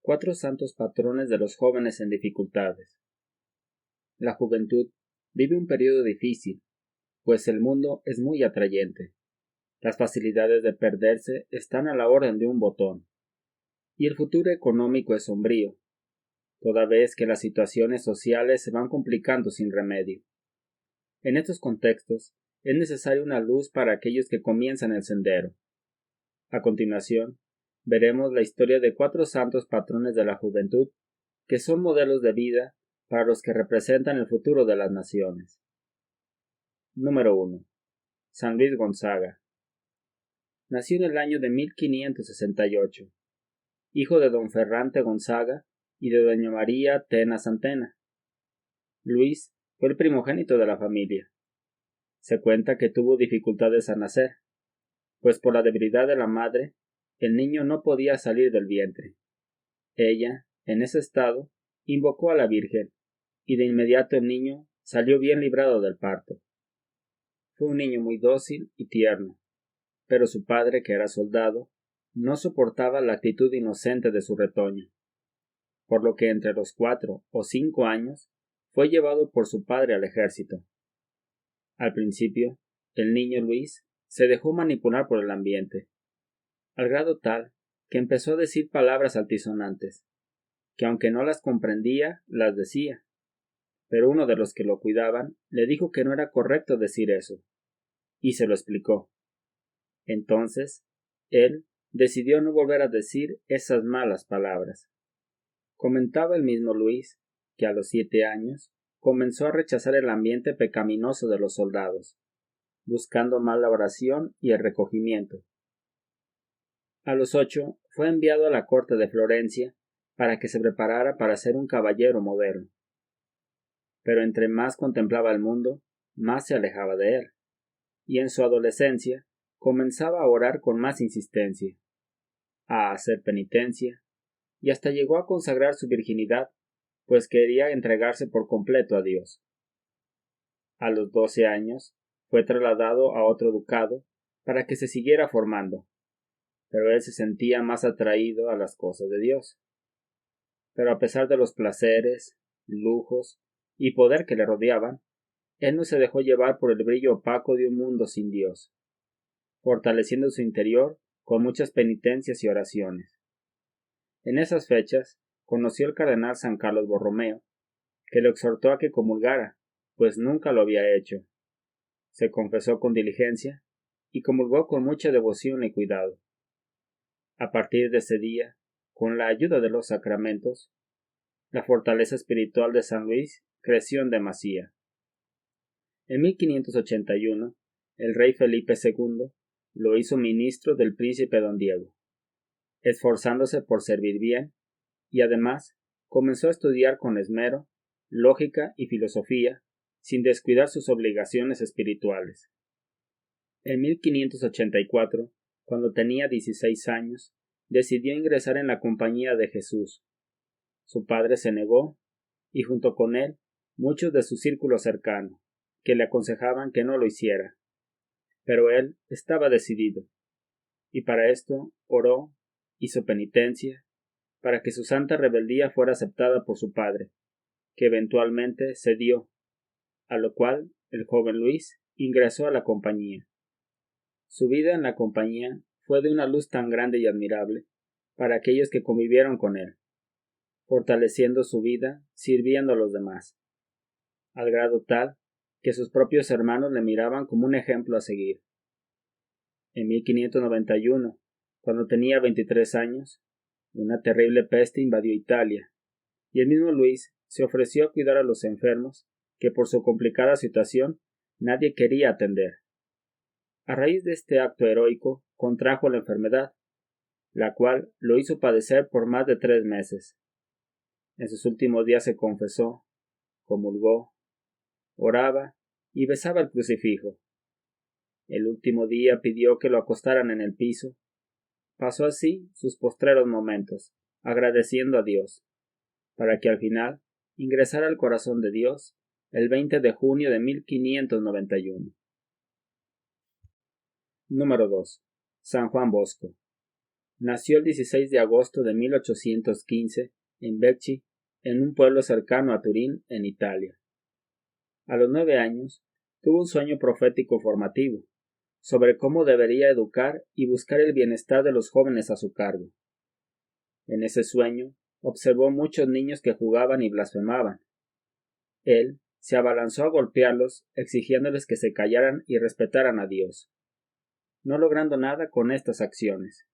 Cuatro santos patrones de los jóvenes en dificultades. La juventud vive un periodo difícil, pues el mundo es muy atrayente. Las facilidades de perderse están a la orden de un botón. Y el futuro económico es sombrío, toda vez que las situaciones sociales se van complicando sin remedio. En estos contextos, es necesaria una luz para aquellos que comienzan el sendero. A continuación, veremos la historia de cuatro santos patrones de la juventud, que son modelos de vida para los que representan el futuro de las naciones. Número 1. San Luis Gonzaga. Nació en el año de 1568, hijo de don Ferrante Gonzaga y de doña María Tena Santena. Luis fue el primogénito de la familia. Se cuenta que tuvo dificultades al nacer, pues por la debilidad de la madre, el niño no podía salir del vientre. Ella, en ese estado, invocó a la Virgen, y de inmediato el niño salió bien librado del parto. Fue un niño muy dócil y tierno, pero su padre, que era soldado, no soportaba la actitud inocente de su retoño, por lo que entre los 4 o 5 años fue llevado por su padre al ejército. Al principio, el niño Luis se dejó manipular por el ambiente, al grado tal que empezó a decir palabras altisonantes, que aunque no las comprendía, las decía. Pero uno de los que lo cuidaban le dijo que no era correcto decir eso, y se lo explicó. Entonces, él decidió no volver a decir esas malas palabras. Comentaba el mismo Luis que a los 7 años comenzó a rechazar el ambiente pecaminoso de los soldados, buscando más la oración y el recogimiento. A los 8 fue enviado a la corte de Florencia para que se preparara para ser un caballero moderno. Pero entre más contemplaba el mundo, más se alejaba de él, y en su adolescencia comenzaba a orar con más insistencia, a hacer penitencia, y hasta llegó a consagrar su virginidad, pues quería entregarse por completo a Dios. A los 12 años fue trasladado a otro ducado para que se siguiera formando, pero él se sentía más atraído a las cosas de Dios. Pero a pesar de los placeres, lujos y poder que le rodeaban, él no se dejó llevar por el brillo opaco de un mundo sin Dios, fortaleciendo su interior con muchas penitencias y oraciones. En esas fechas conoció al cardenal San Carlos Borromeo, que lo exhortó a que comulgara, pues nunca lo había hecho. Se confesó con diligencia y comulgó con mucha devoción y cuidado. A partir de ese día, con la ayuda de los sacramentos, la fortaleza espiritual de San Luis creció en demasía. En 1581, el rey Felipe II lo hizo ministro del príncipe don Diego, esforzándose por servir bien, y además comenzó a estudiar con esmero, lógica y filosofía, sin descuidar sus obligaciones espirituales. En 1584, cuando tenía 16 años, decidió ingresar en la Compañía de Jesús. Su padre se negó, y junto con él, muchos de su círculo cercano, que le aconsejaban que no lo hiciera. Pero él estaba decidido, y para esto oró, hizo penitencia, para que su santa rebeldía fuera aceptada por su padre, que eventualmente cedió, a lo cual el joven Luis ingresó a la compañía. Su vida en la compañía fue de una luz tan grande y admirable para aquellos que convivieron con él, fortaleciendo su vida sirviendo a los demás, al grado tal que sus propios hermanos le miraban como un ejemplo a seguir. En 1591, cuando tenía 23 años, una terrible peste invadió Italia, y el mismo Luis se ofreció a cuidar a los enfermos que por su complicada situación nadie quería atender. A raíz de este acto heroico contrajo la enfermedad, la cual lo hizo padecer por más de 3 meses. En sus últimos días se confesó, comulgó, oraba y besaba el crucifijo. El último día pidió que lo acostaran en el piso. Pasó así sus postreros momentos, agradeciendo a Dios, para que al final ingresara al corazón de Dios el 20 de junio de 1591. Número 2. San Juan Bosco. Nació el 16 de agosto de 1815 en Becchi, en un pueblo cercano a Turín, en Italia. A los 9 años, tuvo un sueño profético formativo, sobre cómo debería educar y buscar el bienestar de los jóvenes a su cargo. En ese sueño, observó muchos niños que jugaban y blasfemaban. Él se abalanzó a golpearlos, exigiéndoles que se callaran y respetaran a Dios, no logrando nada con estas acciones.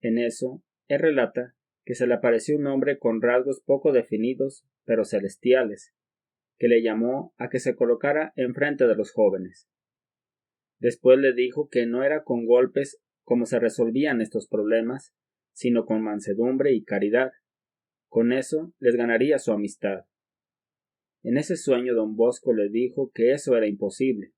En eso, él relata que se le apareció un hombre con rasgos poco definidos, pero celestiales, que le llamó a que se colocara enfrente de los jóvenes. Después le dijo que no era con golpes como se resolvían estos problemas, sino con mansedumbre y caridad. Con eso les ganaría su amistad. En ese sueño don Bosco le dijo que eso era imposible.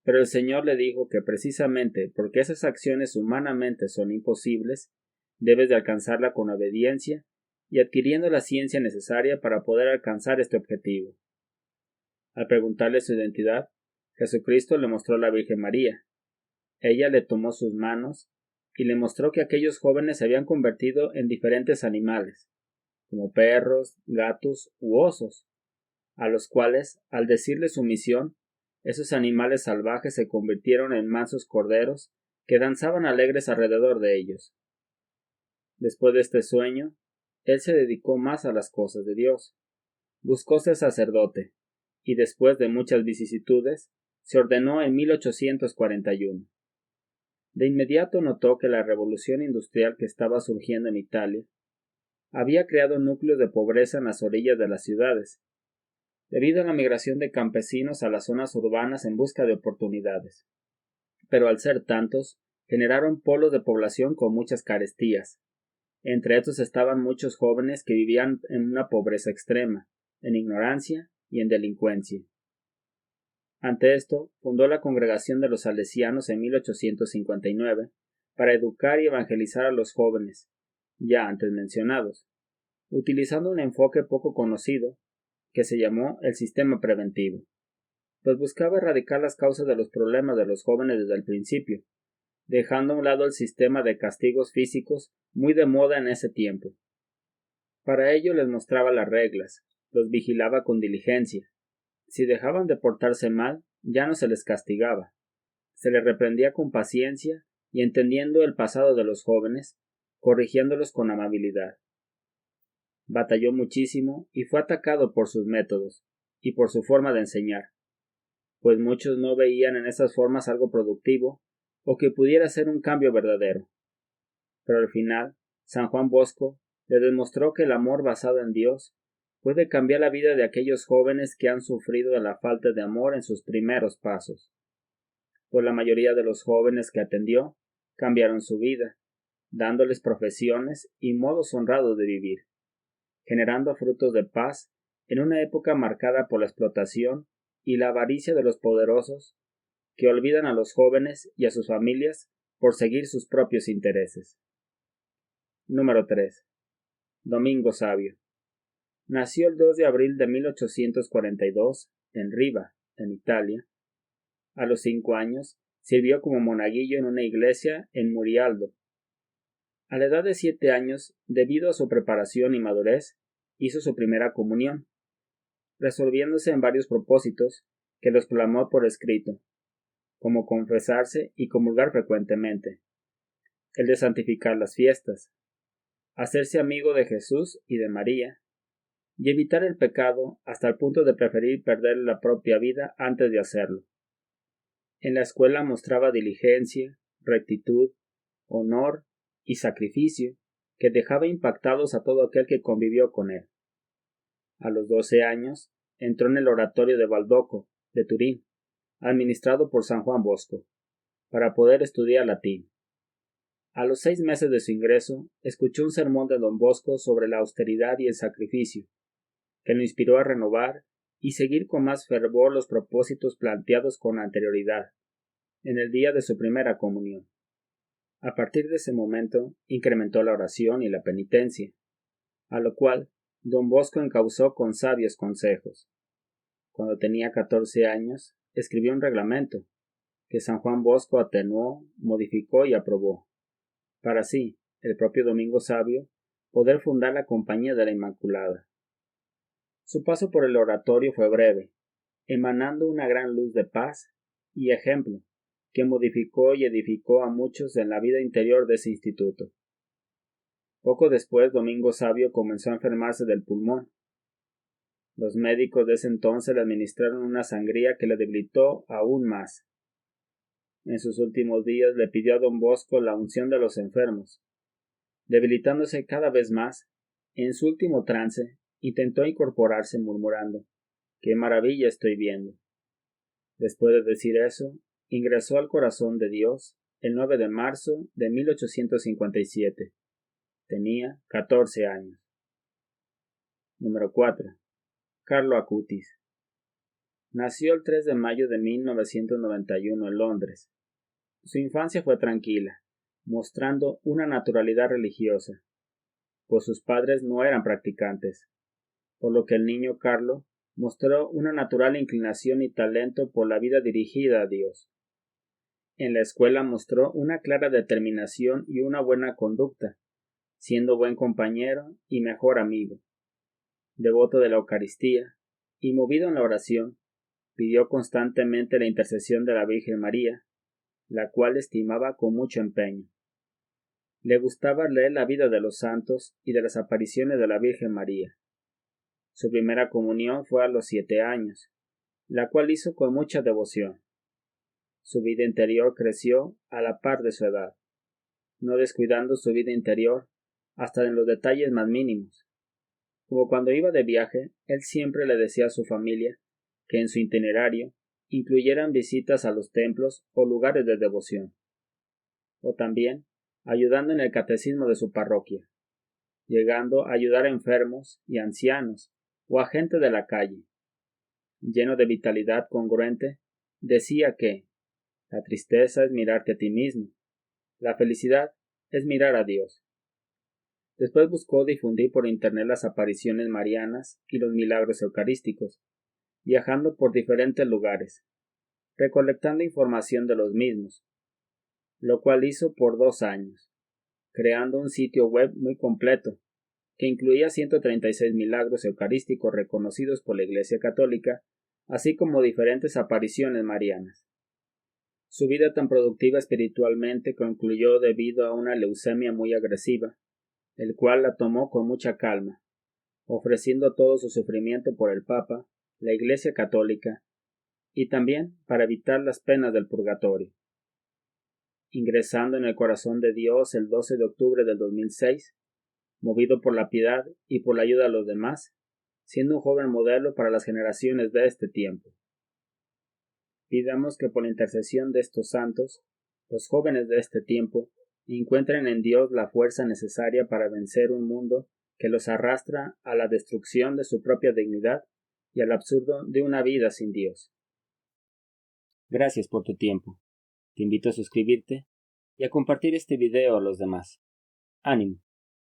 Pero el Señor le dijo que precisamente porque esas acciones humanamente son imposibles, debes de alcanzarla con obediencia y adquiriendo la ciencia necesaria para poder alcanzar este objetivo. Al preguntarle su identidad, Jesucristo le mostró a la Virgen María. Ella le tomó sus manos y le mostró que aquellos jóvenes se habían convertido en diferentes animales, como perros, gatos u osos, a los cuales, al decirle su misión, esos animales salvajes se convirtieron en mansos corderos que danzaban alegres alrededor de ellos. Después de este sueño, él se dedicó más a las cosas de Dios. Buscó ser sacerdote, y después de muchas vicisitudes, se ordenó en 1841. De inmediato notó que la revolución industrial que estaba surgiendo en Italia había creado núcleos de pobreza en las orillas de las ciudades, debido a la migración de campesinos a las zonas urbanas en busca de oportunidades. Pero al ser tantos, generaron polos de población con muchas carestías. Entre estos estaban muchos jóvenes que vivían en una pobreza extrema, en ignorancia y en delincuencia. Ante esto, fundó la Congregación de los Salesianos en 1859 para educar y evangelizar a los jóvenes, ya antes mencionados, utilizando un enfoque poco conocido que se llamó el sistema preventivo, pues buscaba erradicar las causas de los problemas de los jóvenes desde el principio, dejando a un lado el sistema de castigos físicos muy de moda en ese tiempo. Para ello les mostraba las reglas, los vigilaba con diligencia. Si dejaban de portarse mal, ya no se les castigaba. Se les reprendía con paciencia y entendiendo el pasado de los jóvenes, corrigiéndolos con amabilidad. Batalló muchísimo y fue atacado por sus métodos y por su forma de enseñar, pues muchos no veían en esas formas algo productivo o que pudiera ser un cambio verdadero. Pero al final, San Juan Bosco le demostró que el amor basado en Dios puede cambiar la vida de aquellos jóvenes que han sufrido de la falta de amor en sus primeros pasos. Pues la mayoría de los jóvenes que atendió cambiaron su vida, dándoles profesiones y modos honrados de vivir, generando frutos de paz en una época marcada por la explotación y la avaricia de los poderosos que olvidan a los jóvenes y a sus familias por seguir sus propios intereses. Número 3. Domingo Savio. Nació el 2 de abril de 1842 en Riva, en Italia. A los 5 años sirvió como monaguillo en una iglesia en Murialdo. A la edad de 7 años, debido a su preparación y madurez, hizo su primera comunión, resolviéndose en varios propósitos que los plasmó por escrito, como confesarse y comulgar frecuentemente, el de santificar las fiestas, hacerse amigo de Jesús y de María, y evitar el pecado hasta el punto de preferir perder la propia vida antes de hacerlo. En la escuela mostraba diligencia, rectitud, honor y sacrificio que dejaba impactados a todo aquel que convivió con él. A los 12 años entró en el oratorio de Baldoco, de Turín, administrado por San Juan Bosco, para poder estudiar latín. A los 6 meses de su ingreso, escuchó un sermón de don Bosco sobre la austeridad y el sacrificio, que lo inspiró a renovar y seguir con más fervor los propósitos planteados con anterioridad, en el día de su primera comunión. A partir de ese momento, incrementó la oración y la penitencia, a lo cual don Bosco encauzó con sabios consejos. Cuando tenía 14 años, escribió un reglamento, que San Juan Bosco atenuó, modificó y aprobó. para así, el propio Domingo Sabio, poder fundar la Compañía de la Inmaculada. Su paso por el oratorio fue breve, emanando una gran luz de paz y ejemplo, que modificó y edificó a muchos en la vida interior de ese instituto. Poco después, Domingo Sabio comenzó a enfermarse del pulmón. Los médicos de ese entonces le administraron una sangría que le debilitó aún más. En sus últimos días le pidió a don Bosco la unción de los enfermos. Debilitándose cada vez más, en su último trance, intentó incorporarse murmurando: «¡Qué maravilla estoy viendo!». Después de decir eso, ingresó al corazón de Dios el 9 de marzo de 1857. Tenía 14 años. Número 4. Carlo Acutis. Nació el 3 de mayo de 1991 en Londres. Su infancia fue tranquila, mostrando una naturalidad religiosa, pues sus padres no eran practicantes, por lo que el niño Carlo mostró una natural inclinación y talento por la vida dirigida a Dios. En la escuela mostró una clara determinación y una buena conducta, siendo buen compañero y mejor amigo. Devoto de la Eucaristía y movido en la oración, pidió constantemente la intercesión de la Virgen María, la cual estimaba con mucho empeño. Le gustaba leer la vida de los santos y de las apariciones de la Virgen María. Su primera comunión fue a los 7 años, la cual hizo con mucha devoción. Su vida interior creció a la par de su edad, no descuidando su vida interior hasta en los detalles más mínimos. Como cuando iba de viaje, él siempre le decía a su familia que en su itinerario incluyeran visitas a los templos o lugares de devoción, o también ayudando en el catecismo de su parroquia, llegando a ayudar a enfermos y ancianos o a gente de la calle. Lleno de vitalidad congruente, decía que la tristeza es mirarte a ti mismo, la felicidad es mirar a Dios. Después buscó difundir por internet las apariciones marianas y los milagros eucarísticos, viajando por diferentes lugares, recolectando información de los mismos, lo cual hizo por 2 años, creando un sitio web muy completo, que incluía 136 milagros eucarísticos reconocidos por la Iglesia Católica, así como diferentes apariciones marianas. Su vida tan productiva espiritualmente concluyó debido a una leucemia muy agresiva, el cual la tomó con mucha calma, ofreciendo todo su sufrimiento por el Papa, la Iglesia Católica, y también para evitar las penas del purgatorio. Ingresando en el corazón de Dios el 12 de octubre del 2006, movido por la piedad y por la ayuda a los demás, siendo un joven modelo para las generaciones de este tiempo. Pidamos que por la intercesión de estos santos, los jóvenes de este tiempo encuentren en Dios la fuerza necesaria para vencer un mundo que los arrastra a la destrucción de su propia dignidad y al absurdo de una vida sin Dios. Gracias por tu tiempo. Te invito a suscribirte y a compartir este video a los demás. ¡Ánimo!